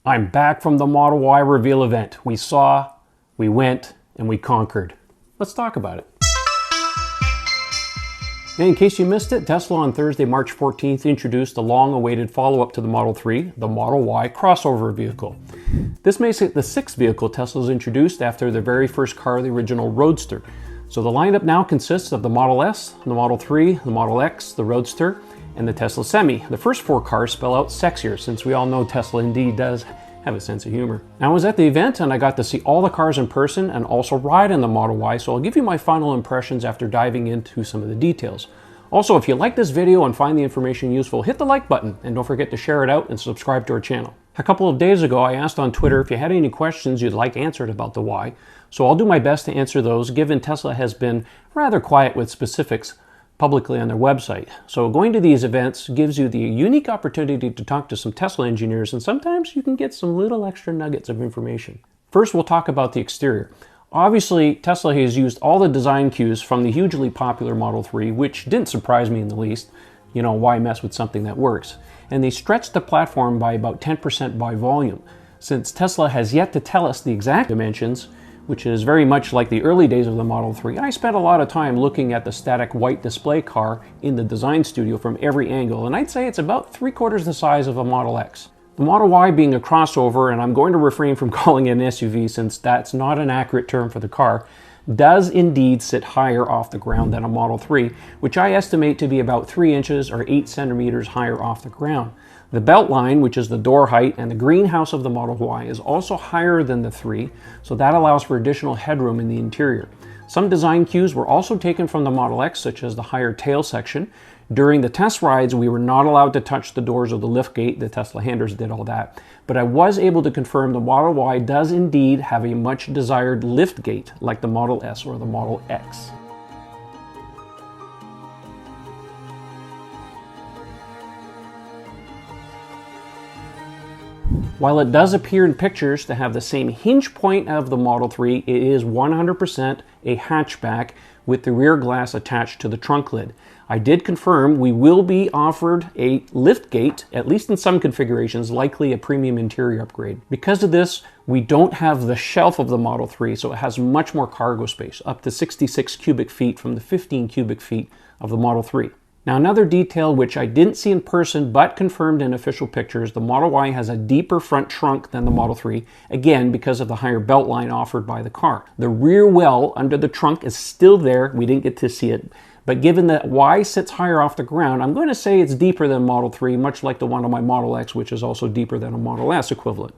I'm back from the Model Y reveal event. We saw, we went, and we conquered. Let's talk about it. And in case you missed it, Tesla on Thursday, March 14th introduced the long-awaited follow-up to the Model 3, the Model Y crossover vehicle. This makes it the sixth vehicle Tesla's introduced after their very first car, the original Roadster. So the lineup now consists of the Model S, the Model 3, the Model X, the Roadster, and the Tesla Semi. The first four cars spell out sexier, since we all know Tesla indeed does have a sense of humor. Now, I was at the event and I got to see all the cars in person and also ride in the Model Y, so I'll give you my final impressions after diving into some of the details. Also, if you like this video and find the information useful, hit the like button and don't forget to share it out and subscribe to our channel. A couple of days ago, I asked on Twitter if you had any questions you'd like answered about the Y, so I'll do my best to answer those, given Tesla has been rather quiet with specifics publicly on their website. So going to these events gives you the unique opportunity to talk to some Tesla engineers, and sometimes you can get some little extra nuggets of information. First, we'll talk about the exterior. Obviously, Tesla has used all the design cues from the hugely popular Model 3, which didn't surprise me in the least. You know, why mess with something that works? And they stretched the platform by about 10% by volume. Since Tesla has yet to tell us the exact dimensions, which is very much like the early days of the Model 3, I spent a lot of time looking at the static white display car in the design studio from every angle, and I'd say it's about 3/4 the size of a Model X. The Model Y being a crossover, and I'm going to refrain from calling it an SUV since that's not an accurate term for the car, does indeed sit higher off the ground than a Model 3, which I estimate to be about 3 inches or 8 centimeters higher off the ground. The belt line, which is the door height, and the greenhouse of the Model Y is also higher than the 3, so that allows for additional headroom in the interior. Some design cues were also taken from the Model X, such as the higher tail section. During the test rides, we were not allowed to touch the doors of the liftgate. The Tesla handlers did all that. But I was able to confirm the Model Y does indeed have a much desired liftgate, like the Model S or the Model X. While it does appear in pictures to have the same hinge point of the Model 3, it is 100% a hatchback with the rear glass attached to the trunk lid. I did confirm we will be offered a liftgate, at least in some configurations, likely a premium interior upgrade. Because of this, we don't have the shelf of the Model 3, so it has much more cargo space, up to 66 cubic feet from the 15 cubic feet of the Model 3. Now, another detail which I didn't see in person but confirmed in official pictures, the Model Y has a deeper front trunk than the Model 3, again because of the higher belt line offered by the car. The rear well under the trunk is still there, we didn't get to see it, but given that Y sits higher off the ground, I'm going to say it's deeper than Model 3, much like the one on my Model X, which is also deeper than a Model S equivalent.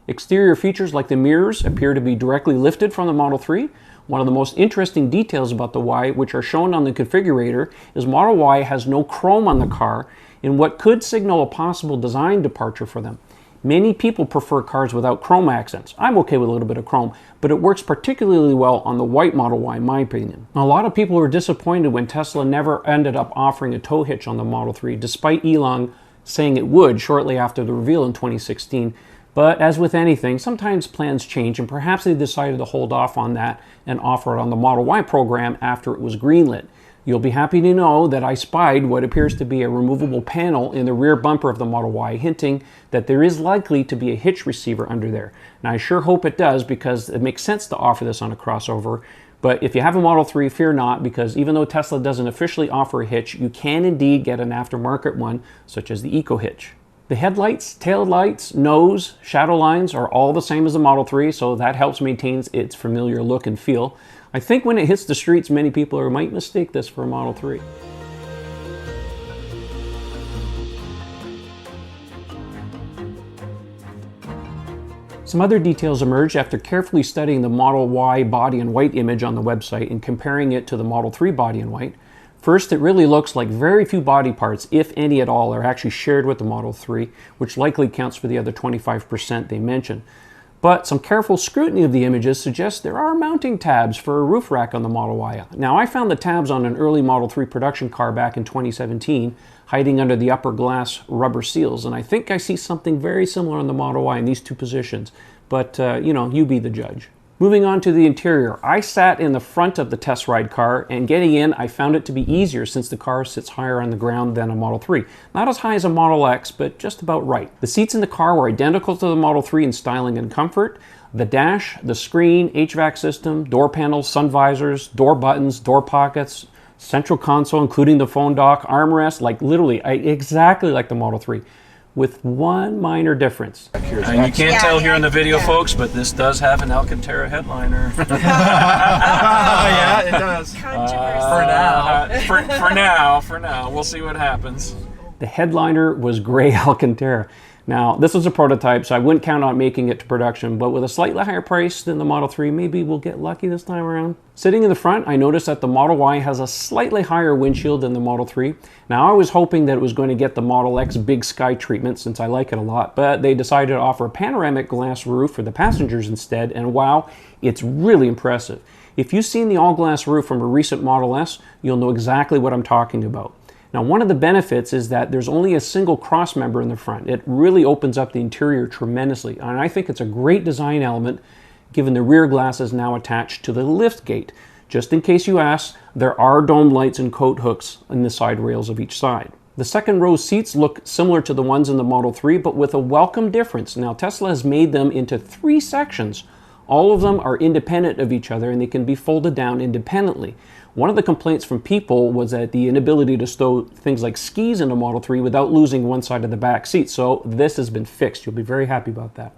Exterior features like the mirrors appear to be directly lifted from the Model 3. One of the most interesting details about the Y, which are shown on the configurator, is Model Y has no chrome on the car, in what could signal a possible design departure for them. Many people prefer cars without chrome accents. I'm okay with a little bit of chrome, but it works particularly well on the white Model Y, in my opinion. Now, a lot of people were disappointed when Tesla never ended up offering a tow hitch on the Model 3, despite Elon saying it would shortly after the reveal in 2016. But as with anything, sometimes plans change, and perhaps they decided to hold off on that and offer it on the Model Y program after it was greenlit. You'll be happy to know that I spied what appears to be a removable panel in the rear bumper of the Model Y, hinting that there is likely to be a hitch receiver under there. Now, I sure hope it does, because it makes sense to offer this on a crossover. But if you have a Model 3, fear not, because even though Tesla doesn't officially offer a hitch, you can indeed get an aftermarket one, such as the Eco Hitch. The headlights, tail lights, nose, shadow lines are all the same as the Model 3, so that helps maintain its familiar look and feel. I think when it hits the streets, many people might mistake this for a Model 3. Some other details emerged after carefully studying the Model Y body in white image on the website and comparing it to the Model 3 body in white. First, it really looks like very few body parts, if any at all, are actually shared with the Model 3, which likely counts for the other 25% they mention. But some careful scrutiny of the images suggests there are mounting tabs for a roof rack on the Model Y. Now, I found the tabs on an early Model 3 production car back in 2017, hiding under the upper glass rubber seals, and I think I see something very similar on the Model Y in these two positions. But, you be the judge. Moving on to the interior, I sat in the front of the test ride car, and getting in, I found it to be easier since the car sits higher on the ground than a Model 3. Not as high as a Model X, but just about right. The seats in the car were identical to the Model 3 in styling and comfort. The dash, the screen, HVAC system, door panels, sun visors, door buttons, door pockets, central console, including the phone dock, armrest, like literally exactly like the Model 3. With one minor difference. And you can't tell here in the video, folks, but this does have an Alcantara headliner. Yeah, it does. For now. We'll see what happens. The headliner was gray Alcantara. Now, this was a prototype, so I wouldn't count on making it to production, but with a slightly higher price than the Model 3, maybe we'll get lucky this time around. Sitting in the front, I noticed that the Model Y has a slightly higher windshield than the Model 3. Now, I was hoping that it was going to get the Model X Big Sky treatment since I like it a lot, but they decided to offer a panoramic glass roof for the passengers instead, and wow, it's really impressive. If you've seen the all-glass roof from a recent Model S, you'll know exactly what I'm talking about. Now, one of the benefits is that there's only a single cross member in the front. It really opens up the interior tremendously, and I think it's a great design element given the rear glass is now attached to the lift gate. Just in case you ask, there are dome lights and coat hooks in the side rails of each side. The second row seats look similar to the ones in the Model 3, but with a welcome difference. Now, Tesla has made them into 3 sections. All of them are independent of each other, and they can be folded down independently. One of the complaints from people was that the inability to stow things like skis into Model 3 without losing one side of the back seat. So this has been fixed. You'll be very happy about that.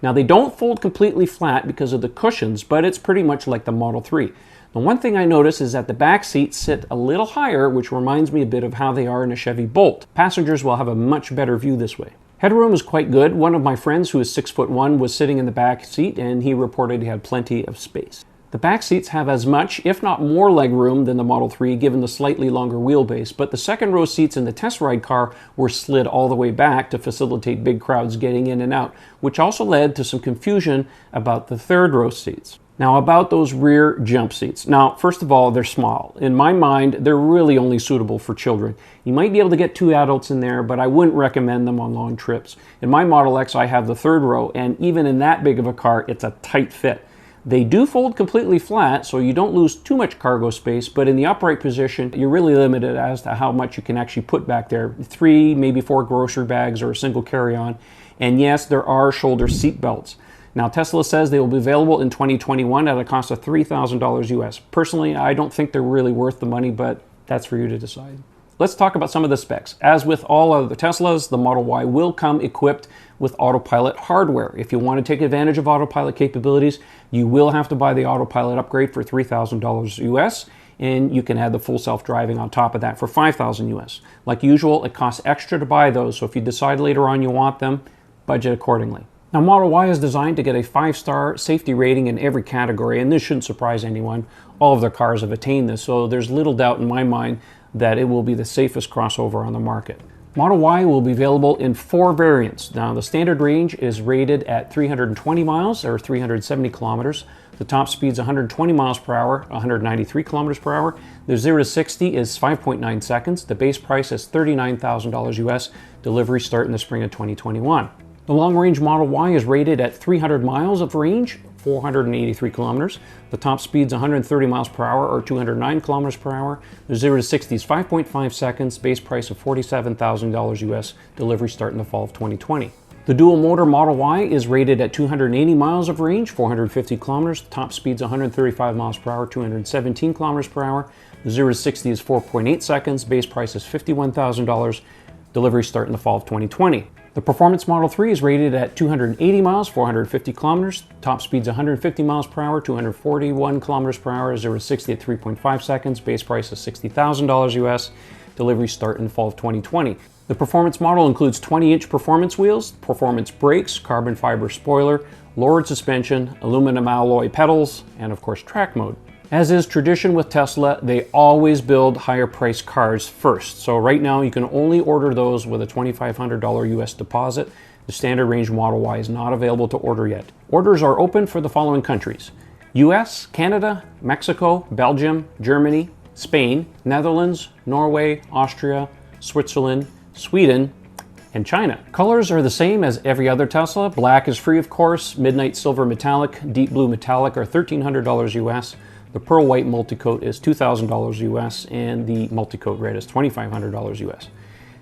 Now, they don't fold completely flat because of the cushions, but it's pretty much like the Model 3. The one thing I noticed is that the back seats sit a little higher, which reminds me a bit of how they are in a Chevy Bolt. Passengers will have a much better view this way. Headroom is quite good. One of my friends, who is 6'1", was sitting in the back seat, and he reported he had plenty of space. The back seats have as much, if not more, leg room than the Model 3, given the slightly longer wheelbase, but the second row seats in the test ride car were slid all the way back to facilitate big crowds getting in and out, which also led to some confusion about the third row seats. Now, about those rear jump seats. Now, first of all, they're small. In my mind, they're really only suitable for children. You might be able to get 2 adults in there, but I wouldn't recommend them on long trips. In my Model X, I have the third row, and even in that big of a car, it's a tight fit. They do fold completely flat, so you don't lose too much cargo space, but in the upright position, you're really limited as to how much you can actually put back there. 3, maybe 4 grocery bags or a single carry-on. And yes, there are shoulder seat belts. Now, Tesla says they will be available in 2021 at a cost of $3,000 US. Personally, I don't think they're really worth the money, but that's for you to decide. Let's talk about some of the specs. As with all other Teslas, the Model Y will come equipped with autopilot hardware. If you want to take advantage of autopilot capabilities, you will have to buy the autopilot upgrade for $3,000 US, and you can add the full self-driving on top of that for $5,000 US. Like usual, it costs extra to buy those, so if you decide later on you want them, budget accordingly. Now, Model Y is designed to get a 5-star safety rating in every category, and this shouldn't surprise anyone. All of their cars have attained this, so there's little doubt in my mind that it will be the safest crossover on the market. Model Y will be available in 4 variants. Now, the standard range is rated at 320 miles or 370 kilometers. The top speed is 120 miles per hour, 193 kilometers per hour. The 0 to 60 is 5.9 seconds. The base price is $39,000 US. Delivery start in the spring of 2021. The long-range Model Y is rated at 300 miles of range, 483 kilometers. The top speed is 130 miles per hour or 209 kilometers per hour. The 0 to 60 is 5.5 seconds, base price of $47,000 US. Delivery start in the fall of 2020. The dual-motor Model Y is rated at 280 miles of range, 450 kilometers. The top speed is 135 miles per hour, 217 kilometers per hour. The 0 to 60 is 4.8 seconds, base price is $51,000. Delivery start in the fall of 2020. The Performance Model 3 is rated at 280 miles, 450 kilometers. Top speed's 150 miles per hour, 241 kilometers per hour, 0 to 60 at 3.5 seconds. Base price is $60,000 US. Delivery start in the fall of 2020. The Performance model includes 20-inch performance wheels, performance brakes, carbon fiber spoiler, lowered suspension, aluminum alloy pedals, and of course track mode. As is tradition with Tesla, they always build higher priced cars first. So right now you can only order those with a $2,500 US deposit. The standard range Model Y is not available to order yet. Orders are open for the following countries: US, Canada, Mexico, Belgium, Germany, Spain, Netherlands, Norway, Austria, Switzerland, Sweden, and China. Colors are the same as every other Tesla. Black is free, of course. Midnight Silver Metallic, Deep Blue Metallic are $1,300 US. The Pearl White Multicoat is $2,000 US, and the Multicoat Red is $2,500 US.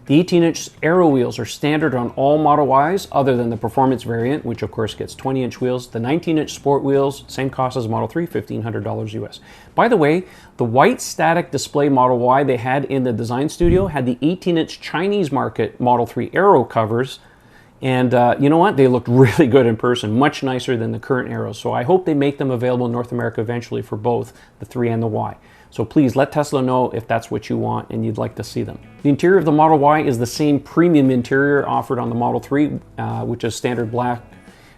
The 18-inch aero wheels are standard on all Model Ys other than the Performance variant, which of course gets 20-inch wheels. The 19-inch Sport wheels, same cost as Model 3, $1,500 US. By the way, the white static display Model Y they had in the design studio had the 18-inch Chinese market Model 3 aero covers, and you know what? They looked really good in person, much nicer than the current Aeros. So I hope they make them available in North America eventually for both the 3 and the Y. So please let Tesla know if that's what you want and you'd like to see them. The interior of the Model Y is the same premium interior offered on the Model 3, which is standard black.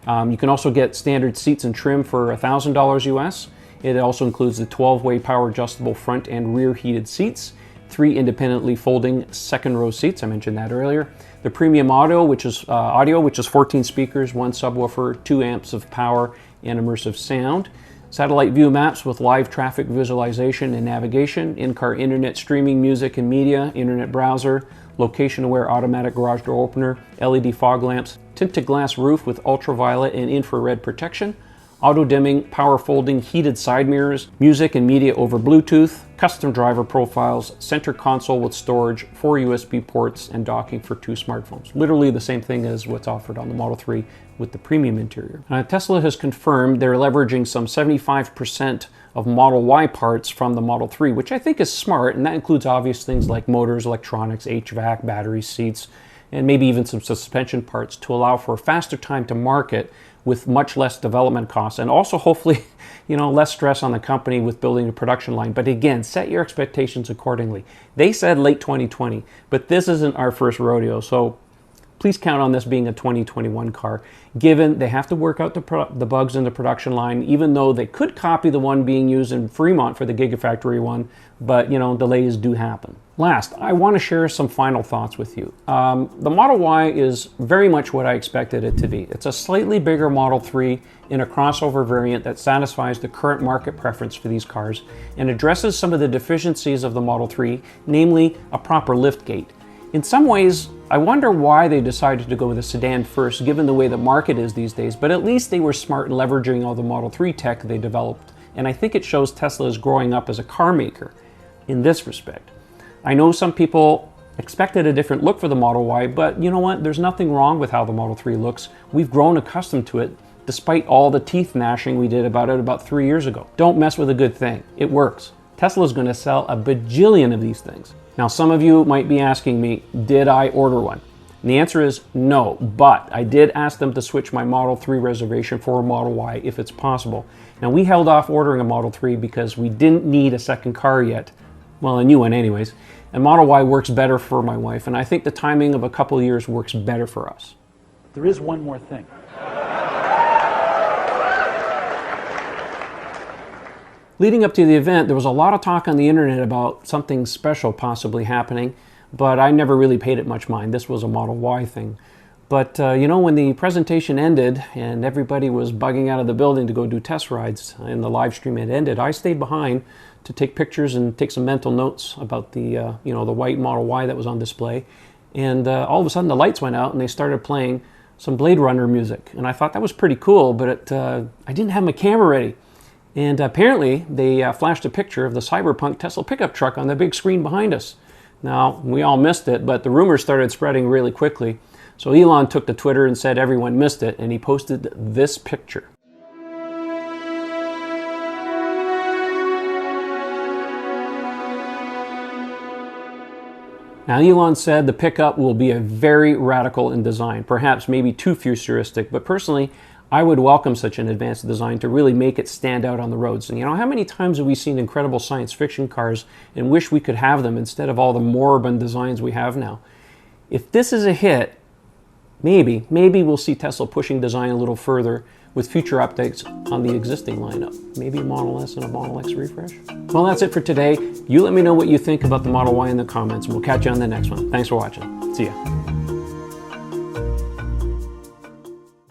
You can also get standard seats and trim for $1,000 US. It also includes the 12-way power adjustable front and rear heated seats, 3 independently folding second row seats, I mentioned that earlier. The premium audio, which is 14 speakers, 1 subwoofer, 2 amps of power, and immersive sound. Satellite view maps with live traffic visualization and navigation, in-car internet streaming music and media, internet browser, location-aware automatic garage door opener, LED fog lamps, tinted glass roof with ultraviolet and infrared protection, auto-dimming, power folding, heated side mirrors, music and media over Bluetooth, custom driver profiles, center console with storage, 4 USB ports, and docking for 2 smartphones. Literally the same thing as what's offered on the Model 3 with the premium interior. Tesla has confirmed they're leveraging some 75% of Model Y parts from the Model 3, which I think is smart, and that includes obvious things like motors, electronics, HVAC, batteries, seats, and maybe even some suspension parts to allow for a faster time to market with much less development costs, and also hopefully, less stress on the company with building a production line. But again, set your expectations accordingly. They said late 2020, but this isn't our first rodeo, so please count on this being a 2021 car, given they have to work out the bugs in the production line, even though they could copy the one being used in Fremont for the Gigafactory one, but delays do happen. Last, I want to share some final thoughts with you. The Model Y is very much what I expected it to be. It's a slightly bigger Model 3 in a crossover variant that satisfies the current market preference for these cars and addresses some of the deficiencies of the Model 3, namely a proper liftgate. In some ways, I wonder why they decided to go with a sedan first, given the way the market is these days, but at least they were smart in leveraging all the Model 3 tech they developed, and I think it shows Tesla is growing up as a car maker in this respect. I know some people expected a different look for the Model Y, but you know what? There's nothing wrong with how the Model 3 looks. We've grown accustomed to it, despite all the teeth gnashing we did about it about 3 years ago. Don't mess with a good thing. It works. Tesla's going to sell a bajillion of these things. Now, some of you might be asking me, did I order one? And the answer is no, but I did ask them to switch my Model 3 reservation for a Model Y if it's possible. Now, we held off ordering a Model 3 because we didn't need a second car yet. Well, a new one anyways. And Model Y works better for my wife, and I think the timing of a couple of years works better for us. There is one more thing. Leading up to the event, there was a lot of talk on the internet about something special possibly happening, but I never really paid it much mind. This was a Model Y thing. But when the presentation ended and everybody was bugging out of the building to go do test rides and the live stream had ended, I stayed behind to take pictures and take some mental notes about the the white Model Y that was on display. And all of a sudden the lights went out and they started playing some Blade Runner music. And I thought that was pretty cool, but I didn't have my camera ready. And apparently they flashed a picture of the Cyberpunk Tesla pickup truck on the big screen behind us. Now, we all missed it, but the rumors started spreading really quickly. So Elon took to Twitter and said everyone missed it, and he posted this picture. Now, Elon said the pickup will be a very radical in design, perhaps maybe too futuristic, but personally, I would welcome such an advanced design to really make it stand out on the roads. And how many times have we seen incredible science fiction cars and wish we could have them instead of all the moribund designs we have now? If this is a hit, maybe we'll see Tesla pushing design a little further with future updates on the existing lineup. Maybe a Model S and a Model X refresh. Well, that's it for today. You let me know what you think about the Model Y in the comments, and we'll catch you on the next one. Thanks for watching. See ya.